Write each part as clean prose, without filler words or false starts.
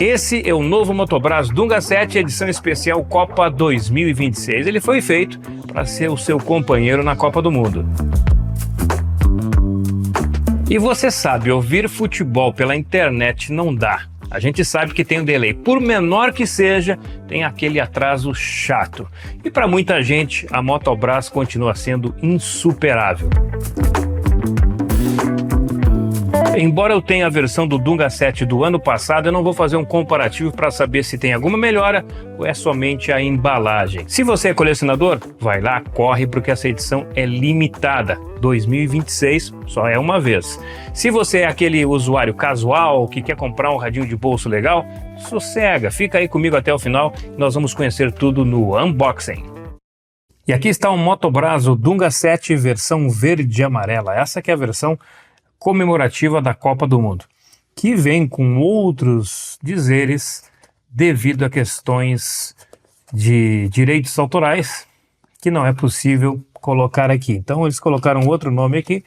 Esse é o novo Motobras Dunga 7, edição especial Copa 2026. Ele foi feito para ser o seu companheiro na Copa do Mundo. E você sabe, ouvir futebol pela internet não dá. A gente sabe que tem um delay, por menor que seja, tem aquele atraso chato. E para muita gente, a Motobras continua sendo insuperável. Embora eu tenha a versão do Dunga 7 do ano passado, eu não vou fazer um comparativo para saber se tem alguma melhora ou é somente a embalagem. Se você é colecionador, vai lá, corre, porque essa edição é limitada. 2026 só é uma vez. Se você é aquele usuário casual que quer comprar um radinho de bolso legal, sossega, fica aí comigo até o final, nós vamos conhecer tudo no unboxing. E aqui está o Motobras, o Dunga 7 versão verde e amarela. Essa que é a versão comemorativa da Copa do Mundo, que vem com outros dizeres devido a questões de direitos autorais que não é possível colocar aqui. Então eles colocaram outro nome aqui,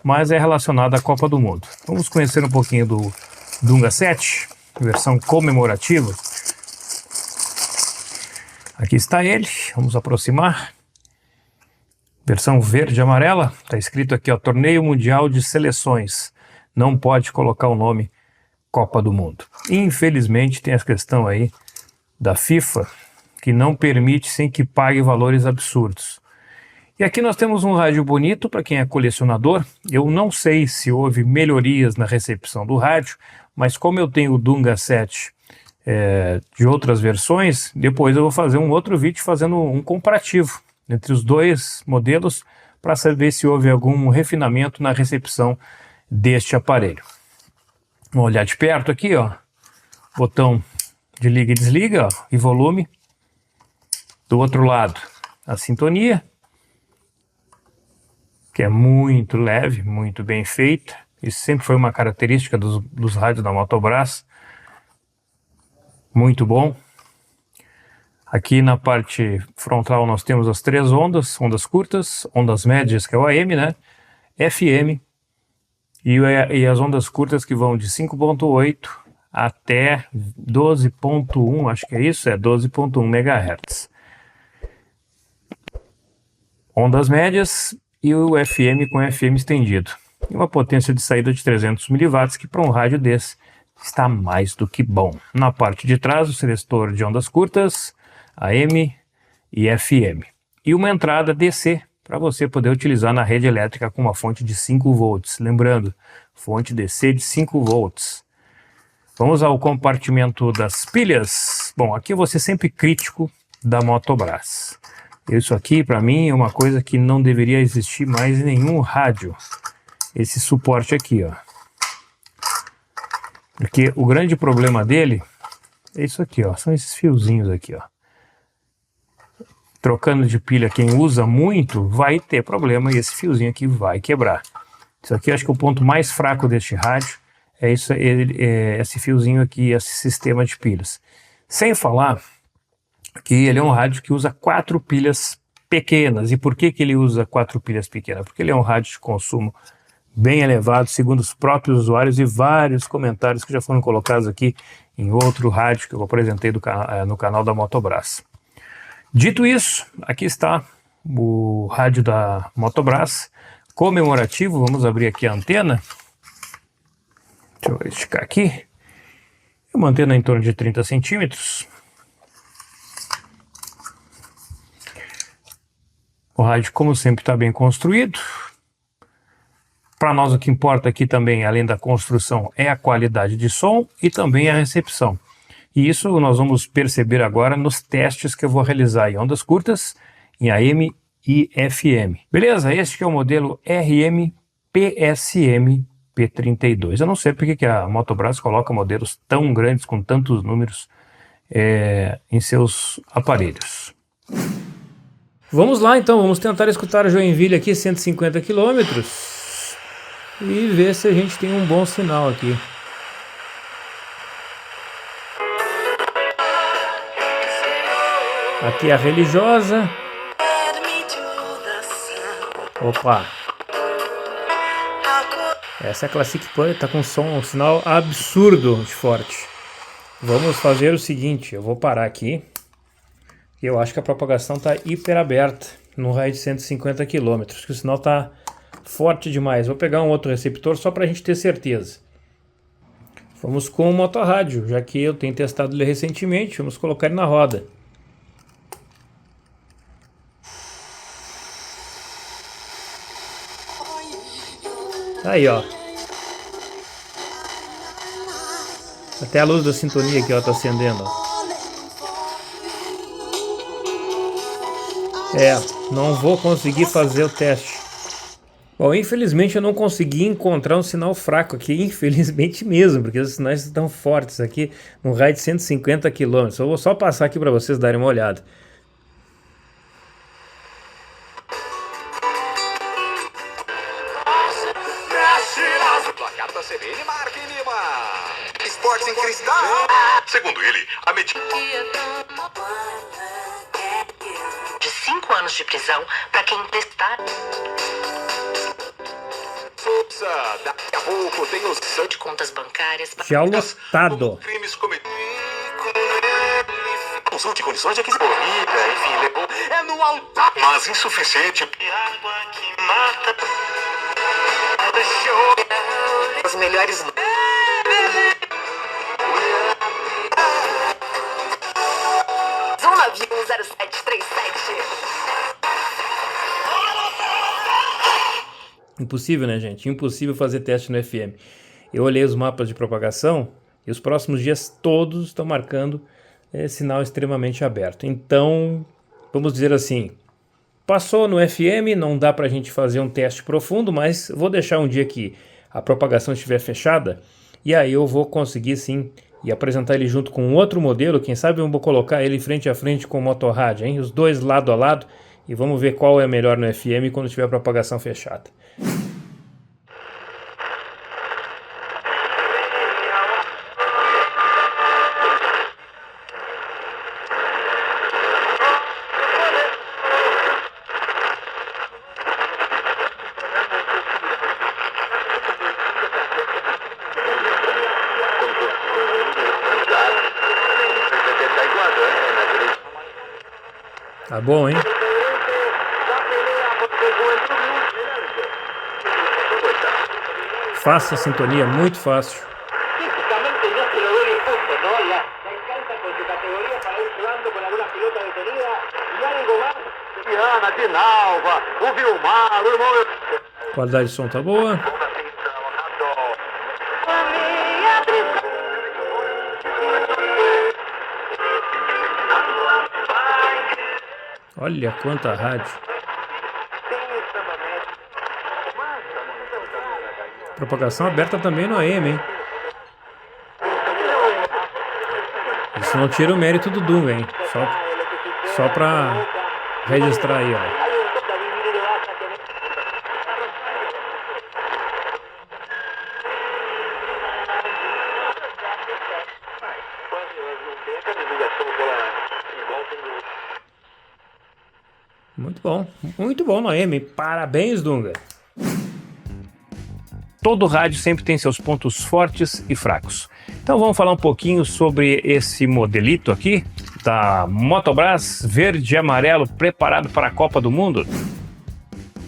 mas é relacionado à Copa do Mundo. Vamos conhecer um pouquinho do Dunga 7, versão comemorativa. Aqui está ele, vamos aproximar. Versão verde e amarela, está escrito aqui, ó, Torneio Mundial de Seleções. Não pode colocar o nome Copa do Mundo. Infelizmente tem essa questão aí da FIFA, que não permite sem que pague valores absurdos. E aqui nós temos um rádio bonito para quem é colecionador. Eu não sei se houve melhorias na recepção do rádio, mas como eu tenho o Dunga 7 de outras versões, depois eu vou fazer um outro vídeo fazendo um comparativo entre os dois modelos para saber se houve algum refinamento na recepção deste aparelho. Vamos olhar de perto aqui, ó, botão de liga e desliga, ó, e volume. Do outro lado, a sintonia, que é muito leve, muito bem feita. Isso sempre foi uma característica dos rádios da Motobras. Muito bom. Aqui na parte frontal nós temos as três ondas curtas, ondas médias, que é o AM, né? FM e as ondas curtas que vão de 5.8 até 12.1, acho que é isso, 12.1 MHz. Ondas médias e o FM com FM estendido. E uma potência de saída de 300 mW, que para um rádio desse está mais do que bom. Na parte de trás, o seletor de ondas curtas, AM e FM. E uma entrada DC para você poder utilizar na rede elétrica com uma fonte de 5 volts. Lembrando, fonte DC de 5 volts. Vamos ao compartimento das pilhas. Bom, aqui eu vou ser sempre crítico da Motobras. Isso aqui, para mim, é uma coisa que não deveria existir mais em nenhum rádio. Esse suporte aqui, ó. Porque o grande problema dele é isso aqui, ó. São esses fiozinhos aqui, ó. Trocando de pilha, quem usa muito vai ter problema e esse fiozinho aqui vai quebrar. Isso aqui eu acho que é o ponto mais fraco deste rádio, é esse fiozinho aqui, esse sistema de pilhas. Sem falar que ele é um rádio que usa 4 pilhas pequenas. E por que ele usa 4 pilhas pequenas? Porque ele é um rádio de consumo bem elevado, segundo os próprios usuários e vários comentários que já foram colocados aqui em outro rádio que eu apresentei no canal da Motobras. Dito isso, aqui está o rádio da Motobras, comemorativo. Vamos abrir aqui a antena. Deixa eu esticar aqui. É uma antena em torno de 30 centímetros. O rádio, como sempre, está bem construído. Para nós o que importa aqui também, além da construção, é a qualidade de som e também a recepção. E isso nós vamos perceber agora nos testes que eu vou realizar em ondas curtas, em AM e FM. Beleza? Este que é o modelo RM-PSM P32. Eu não sei porque que a Motobras coloca modelos tão grandes, com tantos números em seus aparelhos. Vamos lá então, vamos tentar escutar Joinville aqui, 150 km, e ver se a gente tem um bom sinal aqui. Aqui é a religiosa. Opa! Essa é a Classic Play, tá com um sinal absurdo de forte. Vamos fazer o seguinte, eu vou parar aqui. Eu acho que a propagação está hiper aberta no raio de 150 km, que o sinal está forte demais. Vou pegar um outro receptor só para a gente ter certeza. Vamos com o motorrádio, já que eu tenho testado ele recentemente, vamos colocar ele na roda. Aí, ó. Até a luz da sintonia aqui, ó, tá acendendo, ó. Não vou conseguir fazer o teste. Bom, infelizmente eu não consegui encontrar um sinal fraco aqui, infelizmente mesmo, porque os sinais estão fortes aqui no raio de 150 km. Eu vou só passar aqui para vocês darem uma olhada. Placar da CBN, Mark Lima. Esportes em cristal. Segundo ele, a medida de 5 anos de prisão para quem prestar. Daqui a pouco tem os de contas bancárias. Já lotado. Crimes cometidos. Consulte condições de aquisição. Enfim, levou. É no altar. Mas insuficiente. Água que mata. As melhores. Zona 0737. Impossível, né, gente? Impossível fazer teste no FM. Eu olhei os mapas de propagação e os próximos dias todos estão marcando sinal extremamente aberto. Então, vamos dizer assim, passou no FM, não dá para a gente fazer um teste profundo, mas vou deixar um dia que a propagação estiver fechada e aí eu vou conseguir sim e apresentar ele junto com outro modelo. Quem sabe eu vou colocar ele frente a frente com o motorrádio, hein? Os dois lado a lado, e vamos ver qual é melhor no FM quando tiver a propagação fechada. Tá bom, hein? Fácil a sintonia, muito fácil. Qualidade de som tá boa. Olha quanta rádio. Propagação aberta também no AM, hein? Isso não tira o mérito do Dunga, hein? Só pra registrar aí, ó. Muito bom no AM. Parabéns, Dunga. Todo rádio sempre tem seus pontos fortes e fracos. Então vamos falar um pouquinho sobre esse modelito aqui da Motobras verde e amarelo preparado para a Copa do Mundo.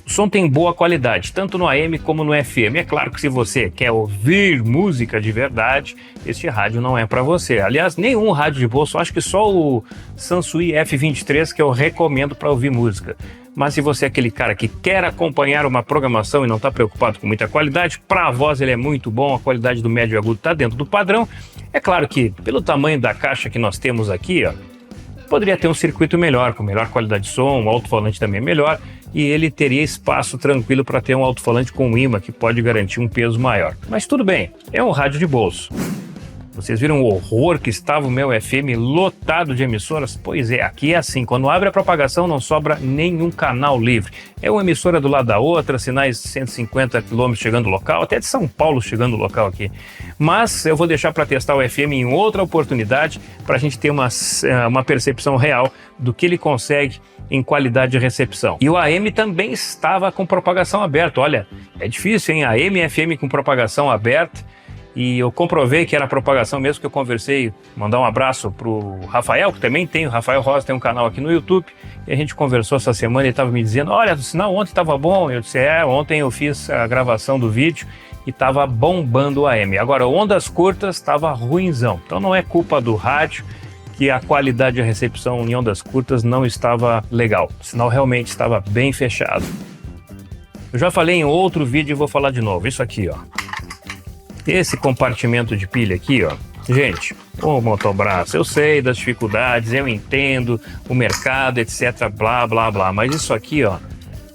O som tem boa qualidade, tanto no AM como no FM. É claro que se você quer ouvir música de verdade, este rádio não é para você. Aliás, nenhum rádio de bolso, acho que só o Sansui F23 que eu recomendo para ouvir música. Mas se você é aquele cara que quer acompanhar uma programação e não está preocupado com muita qualidade, para a voz ele é muito bom, a qualidade do médio e agudo está dentro do padrão. É claro que pelo tamanho da caixa que nós temos aqui, ó, poderia ter um circuito melhor, com melhor qualidade de som, um alto-falante também melhor, e ele teria espaço tranquilo para ter um alto-falante com imã, que pode garantir um peso maior. Mas tudo bem, é um rádio de bolso. Vocês viram o horror que estava o meu FM lotado de emissoras? Pois é, aqui é assim, quando abre a propagação não sobra nenhum canal livre. É uma emissora do lado da outra, sinais 150 km chegando no local, até de São Paulo chegando no local aqui. Mas eu vou deixar para testar o FM em outra oportunidade, para a gente ter uma percepção real do que ele consegue em qualidade de recepção. E o AM também estava com propagação aberta. Olha, é difícil, hein? AM e FM com propagação aberta. E eu comprovei que era propagação mesmo, que eu conversei, mandar um abraço pro Rafael, que também tem, o Rafael Rosa tem um canal aqui no YouTube, e a gente conversou essa semana e ele estava me dizendo, olha, o sinal ontem estava bom. Eu disse, ontem eu fiz a gravação do vídeo e estava bombando o AM. Agora, ondas curtas estava ruinzão. Então não é culpa do rádio que a qualidade de recepção em ondas curtas não estava legal. O sinal realmente estava bem fechado. Eu já falei em outro vídeo e vou falar de novo. Isso aqui, ó. Esse compartimento de pilha aqui, ó. Gente, o Motobras, eu sei das dificuldades, eu entendo o mercado, etc, blá, blá, blá. Mas isso aqui, ó,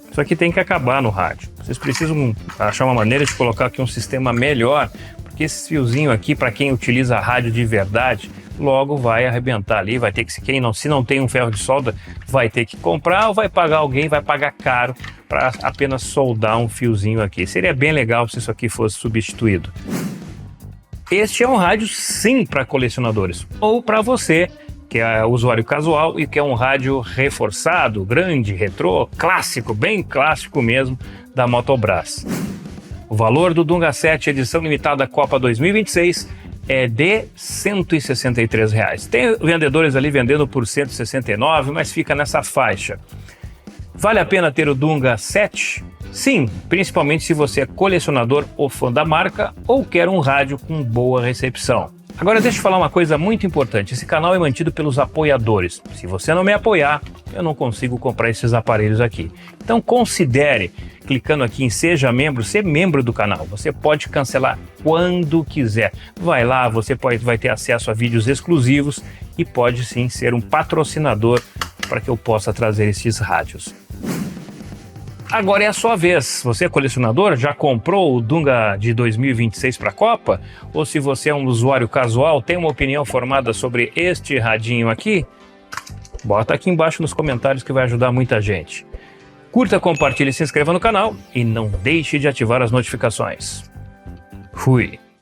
isso aqui tem que acabar no rádio. Vocês precisam achar uma maneira de colocar aqui um sistema melhor, porque esse fiozinho aqui, para quem utiliza a rádio de verdade, logo vai arrebentar ali, vai ter que, se não tem um ferro de solda, vai ter que comprar ou vai pagar alguém, vai pagar caro para apenas soldar um fiozinho aqui. Seria bem legal se isso aqui fosse substituído. Este é um rádio sim para colecionadores, ou para você que é usuário casual e quer um rádio reforçado, grande, retrô, clássico, bem clássico mesmo, da Motobras. O valor do Dunga 7 edição limitada Copa 2026 é de R$ 163. Tem vendedores ali vendendo por 169, mas fica nessa faixa. Vale a pena ter o Dunga 7? Sim, principalmente se você é colecionador ou fã da marca ou quer um rádio com boa recepção. Agora deixa eu falar uma coisa muito importante, esse canal é mantido pelos apoiadores. Se você não me apoiar, eu não consigo comprar esses aparelhos aqui. Então considere, clicando aqui em Seja Membro, ser membro do canal. Você pode cancelar quando quiser. Vai lá, você vai ter acesso a vídeos exclusivos e pode sim ser um patrocinador para que eu possa trazer esses rádios. Agora é a sua vez. Você é colecionador? Já comprou o Dunga de 2026 para a Copa? Ou se você é um usuário casual, tem uma opinião formada sobre este radinho aqui? Bota aqui embaixo nos comentários que vai ajudar muita gente. Curta, compartilhe, se inscreva no canal e não deixe de ativar as notificações. Fui!